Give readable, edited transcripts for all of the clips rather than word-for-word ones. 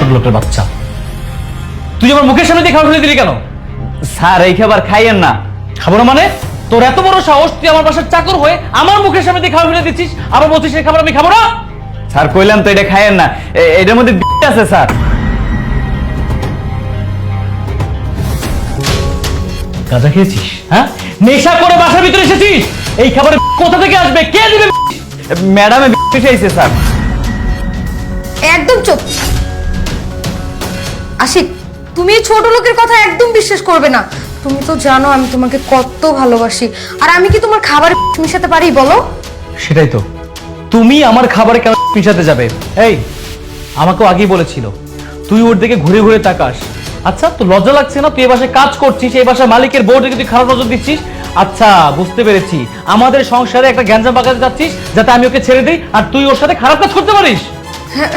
ছোট লোকের বাচ্চা, তুই আমার মুখের সামনে দিয়ে খাবার ফেলে দিলি কেন? স্যার এই খাবার খাইয়েন না। খাবো না মানে? তোর এত বড় সাহস, তুই আমার বাসার চাকর হয়ে আমার মুখের সামনে দিয়ে খাবার ফেলে দিচ্ছিস, আবার বলছিস এই খাবার আমি খাবো না? স্যার কইলাম তো এটা খাইয়েন না, এটার মধ্যে বিষ আছে স্যার। গাঁজা খেয়েছিস? হ্যাঁ, নেশা করে বাসার ভিতরে এসেছিস? এই খাবার কোথা থেকে আসবে, কে দিবে? ম্যাডামে বিষ মিশাইছে স্যার। একদম চুপ। আশিক, তুমি এই ছোট লোকের কথা একদম বিশ্বাস করবে না। তুমি তো জানো আমি তোমাকে কত ভালোবাসি, আর আমি কি তোমার খাবার মিশাতে পারি বলো? সেটাই তো, তুমি আমার খাবারে কেন মিশাতে যাবে? এই, আমাকেও আগেই বলেছিল তুই ওর দিকে ঘুরে ঘুরে তাকাস। আচ্ছা, তো লজ্জা লাগছে না? তুই এই বাসায় কাজ করছিস, এই বাসার মালিকের বউটাকে তুই খারাপ নজর দিচ্ছিস। আচ্ছা, বুঝতে পেরেছি, আমাদের সংসারে একটা গ্যাঞ্জাম পাকাতে যাচ্ছিস যাতে আমি ওকে ছেড়ে দিই আর তুই ওর সাথে খারাপ কাজ করতে পারিস।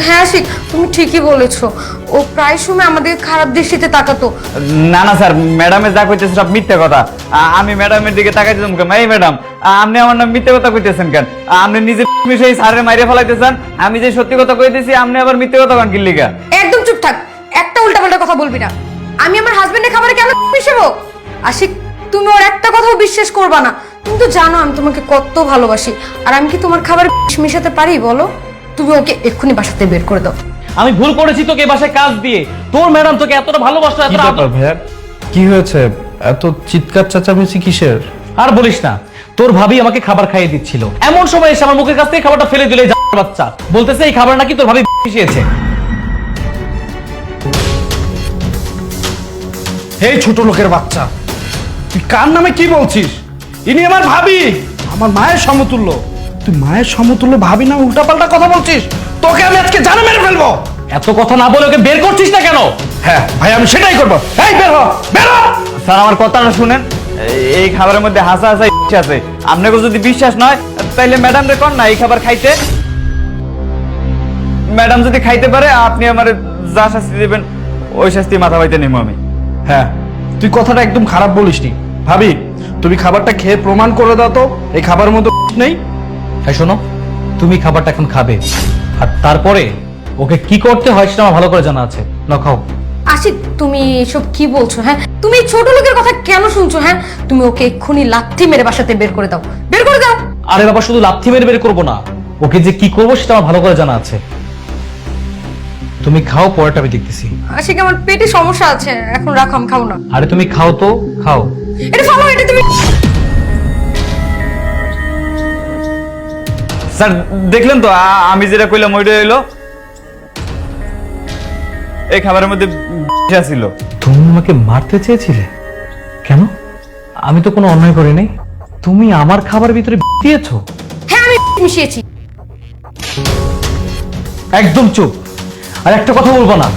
হ্যাঁ আশিক, তুমি ঠিকই বলেছো। ও প্রায় সময় আমাদের খারাপ দৃষ্টিতে তাকাতো। না না স্যার, ম্যাডামে যা কইতেছে সব মিথ্যে কথা। আমি ম্যাডামের দিকে তাকাইতেছিলাম কেন? এই ম্যাডাম, আপনি আমার নাম মিথ্যে কথা কইতেছেন কেন? আপনি নিজে মিশাই স্যারের মাইরে ফেলাইতেছেন, আমি যে সত্যি কথা কইতেছি আপনি আবার মিথ্যে কথা কেন কিল্লিগা? একদম চুপ থাক, একটা উল্টাপাল্টা কথা বলবি না। আমি আমার হাজবেন্ডের খাবারে কেন মিশাবো? আশিক, তুমি ওর একটা কথাও বিশ্বাস করবা না। তুমি তো জানো আমি তোমাকে কত ভালোবাসি, আর আমি কি তোমার খাবারে মিশাতে পারি বলো? তুমি ওকে এক্ষুনি বাসাতে বের করে দাও। আমি ভুল করেছি তোকে এই বাসায় কাজ দিয়ে। তোর ম্যাডাম তোকে এতটা ভালোবাসতো, এতটা ভাইয়া কি হয়েছে? এত চিৎকার চেঁচামেচি কিসের? আর বলিস না, তোর ভাবি আমাকে খাবার খাইয়ে দিচ্ছিল, এমন সময় এসে আমার মুখের কাছ থেকে খাবারটা ফেলে দিলে বাচ্চা, বলতেছে এই খাবার নাকি তোর ভাবি মিশিয়েছে। এই ছোট লোকের বাচ্চা, তুই কার নামে কি বলছিস? ইনি আমার ভাবি, আমার মায়ের সমতুল্য। তুই মায়ের সমতুল্য ভাবি না উল্টাপাল্টা কথা বলছিস? তোকে আমি আজকে জানে মেরে ফেলবো। এত কথা না বলে ওকে বের করছিস না কেন? হ্যাঁ ভাই, আমি সেটাই করবো। এই বের হ, বের হ। স্যার আমার কথাটা শুনেন, এই খাবারের মধ্যে হাসা হাসা আছে। আপনাকে যদি বিশ্বাস নয় তাইলে ম্যাডাম রে কর না এই খাবার খাইতে। ম্যাডাম যদি খাইতে পারে আপনি আমার যা শাস্তি দেবেন ওই শাস্তি মাথা পাইতে নেবো আমি। হ্যাঁ, তুই কথাটা একদম খারাপ বলিসনি। ভাবি, তুমি খাবারটা খেয়ে প্রমাণ করে দাও তো এই খাবারের মধ্যে নেই। হ্যাঁ শোনো, তুমি খাবারটা এখন খাবে, আর তারপরে ওকে কি করতে হয় সেটা আমার ভালো করে জানা আছে। না খাও। আশিক, তুমি এসব কি বলছো? হ্যাঁ, তুমি এই ছোট লোকের কথা কেন শুনছো? হ্যাঁ, তুমি ওকে এক্ষুনি লাথি মেরে বাসাতে বের করে দাও, বের করে দাও। আরে বাবা, শুধু লাথি মেরে বের করবো না, ওকে যে কি করবো সেটা আমার ভালো করে জানা আছে। তুমি খাও, পরেরটা আমি দেখতেছি। আশিক, আমার পেটে সমস্যা আছে, এখন রাখো, আমি খাবো না। আরে তুমি খাও তো, খাও। এটা ফালো, এটা তুমি। স্যার দেখলেন তো আমি যেটা কইলাম ওইটা হইলো, এই খাবারের মধ্যে বিষ ছিল। তুমি আমাকে মারতে চেয়েছিলে কেন? আমি তো কোনো অন্যায় করি নাই। তুমি আমার খাবারের ভিতরে দিয়েছো। হ্যাঁ, আমি মিশিয়েছি। একদম চুপ, আর একটা কথা বলবো না।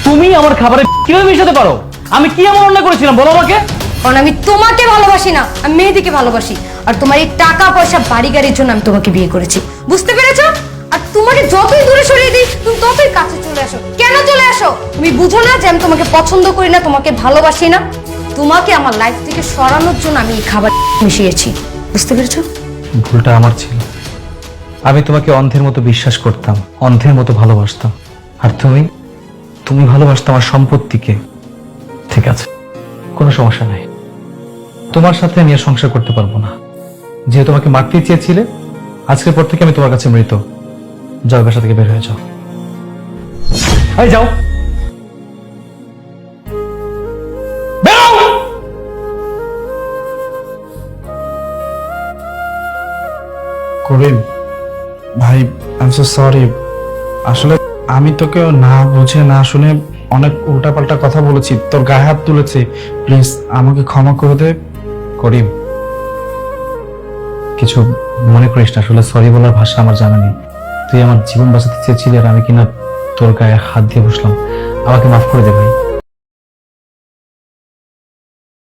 তুমি আমার খাবারে কিভাবে মিশাতে পারো? আমি কি এমন অন্যায় করেছিলাম বলো আমাকে? কারণ আমি তোমাকে ভালোবাসি না, আমি মেহেদিকে ভালোবাসি। আর তোমার এই টাকা পয়সা বাড়ি গাড়ির জন্য আমি তোমাকে বিয়ে করেছি, বুঝতে পেরেছো? আর তোমাকে যতই দূরে সরিয়ে দিই তুমি ততই কাছে চলে আসো। কেন চলে আসো? তুমি বুঝো না যে আমি তোমাকে পছন্দ করি না, তোমাকে ভালোবাসি না? তোমাকে আমার লাইফ থেকে সরানোর জন্য আমি এই খাবার মিশিয়েছি, বুঝতে পেরেছো? ভুলটা আমার ছিল। আমি তোমাকে অন্ধের মতো বিশ্বাস করতাম, অন্ধের মতো ভালোবাসতাম। আর তুমি তুমি ভালোবাসতো আমার সম্পত্তিকে। ঠিক আছে, কোনো সমস্যা নাই। তোমার সাথে আমি আর সংসার করতে পারবো না। যেহেতু তোমাকে মারতে চেয়েছিলে, আজকের পর থেকে আমি তোমার কাছে মৃত। যাও, বাসা থেকে বের হয়ে যাও। এই যাও, বেরো। করিম ভাই, আই এম সো সরি। আসলে আমি তোকে না বুঝে না শুনে অনেক উল্টাপাল্টা কথা বলেছি, তোর গায়ে হাত তুলেছি। প্লিজ আমাকে ক্ষমা করে দে। করিম, কিছু মনে করিস না। আসলে সরি বলার ভাষা আমার জানা নেই। তুই আমার জীবন বাঁচাতে চেয়েছিলি, আর আমি কিনা তোর গায়ে হাত দিয়ে বসলাম। আমাকে মাফ করে দে ভাই।